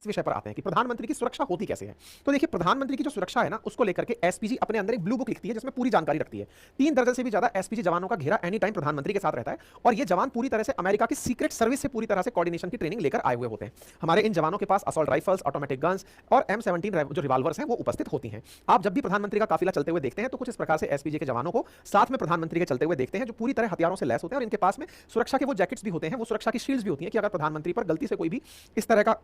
इस विषय पर आते हैं कि प्रधानमंत्री की सुरक्षा होती कैसे है। तो देखिए, प्रधानमंत्री की जो सुरक्षा है ना, उसको लेकर के एसपीजी अपने अंदर एक ब्लू बुक लिखती है जिसमें पूरी जानकारी रखती है। 3 दर्जन से भी ज्यादा एसपीजी जवानों का घेरा एनी टाइम प्रधानमंत्री के साथ रहता है और ये जवान पूरी तरह से अमेरिका की सीक्रेट सर्विस से पूरी तरह से कोऑर्डिनेशन की ट्रेनिंग लेकर आए हुए होते हैं। हमारे इन जवानों के पास असॉल्ट राइफल्स, ऑटोमेटिक गन्स और M17 जो रिवॉल्वर्स हैं वो उपस्थित होती हैं। आप जब भी प्रधानमंत्री का काफिला चलते हुए देखते हैं तो कुछ इस प्रकार से एसपीजी के जवानों को साथ में प्रधानमंत्री के चलते हुए देखते हैं, जो पूरी तरह हथियारों से लैस होते हैं और इनके पास में सुरक्षा के वो जैकेट्स भी होते हैं, वो सुरक्षा की शील्ड्स भी होती हैं कि अगर प्रधानमंत्री पर गलती से कोई भी इस तरह का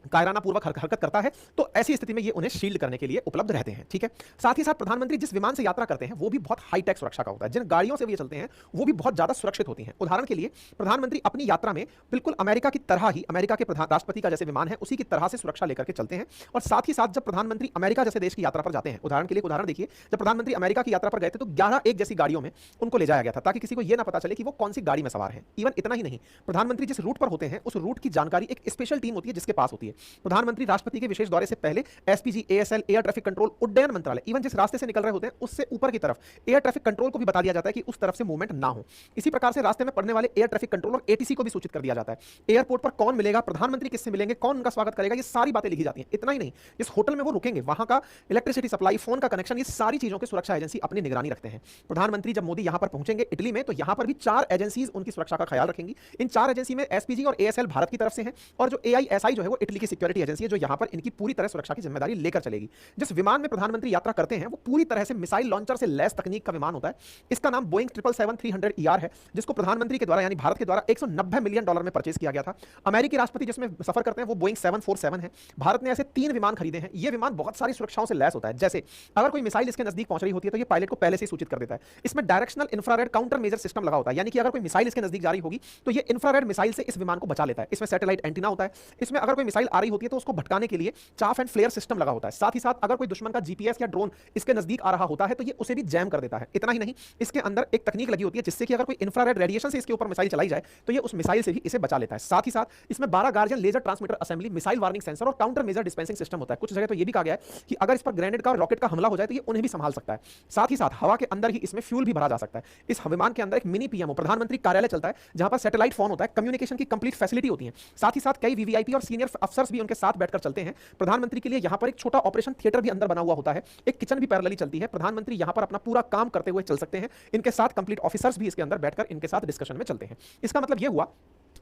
कायराना पूर्वक हरकत करता है तो ऐसी स्थिति में ये उन्हें शील्ड करने के लिए उपलब्ध रहते हैं। ठीक है, साथ ही साथ प्रधानमंत्री जिस विमान से यात्रा करते हैं वो भी बहुत हाईटेक सुरक्षा का होता है। जिन गाड़ियों से ये चलते हैं वो भी बहुत ज्यादा सुरक्षित होती हैं। उदाहरण के लिए, प्रधानमंत्री अपनी यात्रा में बिल्कुल अमेरिका की तरह ही, अमेरिका के राष्ट्रपति का जैसे विमान है उसी की तरह से सुरक्षा लेकर के चलते हैं। और साथ ही साथ जब प्रधानमंत्री अमेरिका जैसे देश की यात्रा पर जाते हैं, उदाहरण के लिए उदाहरण देखिए, जब प्रधानमंत्री अमेरिका की यात्रा पर गए थे तो 11 एक जैसी गाड़ियों में उनको ले जाया गया था ताकि किसी को यह ना पता चले कि वो कौन सी गाड़ी में सवार है। इवन इतना ही नहीं, प्रधानमंत्री जिस रूट पर होते हैं उस रूट की जानकारी एक स्पेशल टीम होती है जिसके पास होती है। प्रधानमंत्री राष्ट्रपति के विशेष दौरे से पहले SPG, ASL, air traffic control, उड्डयन मंत्रालय, इवन जिस रास्ते से निकल रहे होते हैं उससे ऊपर की तरफ एयर ट्रैफिक कंट्रोल को भी बता दिया जाता है कि उस तरफ से मूवमेंट ना हो। इसी प्रकार से रास्ते में पड़ने वाले एयर ट्रैफिक कंट्रोल और एटीसी को भी सूचित कर दिया जाता है। एयरपोर्ट पर कौन मिलेगा, प्रधानमंत्री किससे मिलेंगे, कौन उनका स्वागत करेगा, ये सारी बातें लिखी जाती हैं। इतना ही नहीं, जिस होटल में वो रुकेंगे वहां का इलेक्ट्रिसिटी सप्लाई, फोन का कनेक्शन, ये सारी चीजों की सुरक्षा एजेंसी अपनी निगरानी रखते हैं। प्रधानमंत्री जब मोदी यहां पर पहुंचेंगे इटली में, तो यहां पर भी 4 एजेंसीज उनकी सुरक्षा का ख्याल रखेंगी। इन 4 एजेंसी में एसपीजी और एएसएल भारत की तरफ से हैं और जो एआईएसआई जो है वो इटली की सिक्योरिटी एजेंसी है जो यहां पर इनकी पूरी तरह सुरक्षा की जिम्मेदारी लेकर चलेगी। जिस विमान में प्रधानमंत्री यात्रा करते हैं वो पूरी तरह से मिसाइल लॉन्चर से लैस तकनीक का विमान होता है। इसका नाम बोइंग 777-300ER है, जिसको प्रधानमंत्री के द्वारा यानी भारत के द्वारा $190 मिलियन में परचेज किया गया था। अमेरिकी राष्ट्रपति जिसमें सफर करते हैं वो बोइंग 747 है। भारत ने ऐसे 3 विमान खरीदे हैं। ये विमान बहुत सारी सुरक्षाओं से लैस होता है। जैसे अगर कोई मिसाइल इसके नजदीक पहुंच रही होती है तो ये पायलट को पहले से ही सूचित कर देता है। इसमें directional infrared counter measure system लगा होता है, यानी कि अगर कोई मिसाइल इसके नजदीक जा रही होगी तो ये इंफ्रारेड मिसाइल से इस विमान को बचा लेता है। इसमें सैटेलाइट एंटीना होता है। इसमें अगर कोई मिसाइल आ रही होती है तो उसको भटकाने के लिए चाफ एंड फ्लेयर सिस्टम लगा होता है। साथ ही साथ अगर कोई दुश्मन का जीपीएस या ड्रोन इसके नजदीक आ रहा होता है तो ये उसे भी जैम कर देता है। इतना ही नहीं, इसके अंदर एक तकनीक लगी होती है जिससे कि अगर कोई इंफ्रारेड रेडिएशन से इसके ऊपर मिसाइल चलाई जाए तो ये उस मिसाइल से भी इसे बचा लेता है। साथ ही साथ इसमें 12 guardian laser transmitter assembly, missile warning sensor और काउंटर मेजर डिस्पेंसिंग सिस्टम होता है। कुछ जगह तो ये भी कहा गया है कि अगर इस पर ग्रेनेड का, रॉकेट का हमला हो जाए तो ये उन्हें भी संभाल सकता है। साथ ही साथ हवा के अंदर ही इसमें फ्यूल भी भरा जा सकता है। इस विमान के अंदर एक मिनी पीएमओ, प्रधानमंत्री कार्यालय चलता है जहां पर सैटेलाइट फोन होता है, कम्युनिकेशन की कंप्लीट फैसिलिटी होती है। साथ ही साथ कई वीवीआईपी और सीनियर अफसर्स भी उनके साथ बैठकर चलते हैं। प्रधानमंत्री के लिए यहां पर एक छोटा ऑपरेशन थिएटर भी अंदर बना हुआ होता है। एक किचन भी पैरेलली चलती है। प्रधानमंत्री यहां पर अपना पूरा काम करते हुए चल सकते हैं। इनके साथ कंप्लीट ऑफिसर्स भी इसके अंदर बैठकर इनके साथ डिस्कशन में चलते हैं। इसका मतलब यह हुआ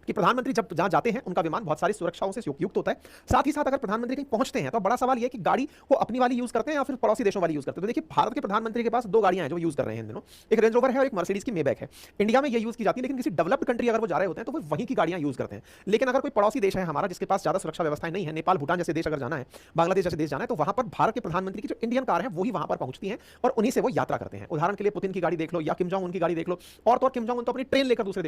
कि प्रधानमंत्री जब जहां जाते हैं उनका विमान बहुत सारी सुरक्षाओं से युक्त होता है। साथ ही साथ अगर प्रधानमंत्री कहीं पहुंचते हैं तो बड़ा सवाल यह है कि गाड़ी वो अपनी वाली यूज करते हैं या फिर पड़ोसी देशों वाली यूज करते हैं। तो देखिए, भारत के प्रधानमंत्री के पास 2 गाड़ियां हैं जो यूज कर रहे हैं इन दिनों, एक रेंज रोवर है और एक मर्सिडीज की मेबैक है। इंडिया में ये यूज की जाती है, लेकिन किसी डेवलप्ड कंट्री अगर वो जा रहे होते हैं तो वो वहीं की गाड़ियां यूज करते हैं। लेकिन अगर कोई पड़ोसी देश है हमारा जिसके पास ज्यादा सुरक्षा व्यवस्थाएं नहीं है, नेपाल, भूटान जैसे देश अगर जाना है, बांग्लादेश जैसे देश जाना है, तो वहां पर भारत के प्रधानमंत्री की जो इंडियन कार है वही वहां पर पहुंचती है और उन्हीं से वो यात्रा करते हैं। उदाहरण के लिए पुतिन की गाड़ी देख लो या किम जोंग उन की गाड़ी देख लो, और तो और किम जोंग उन तो अपनी ट्रेन लेकर दूसरे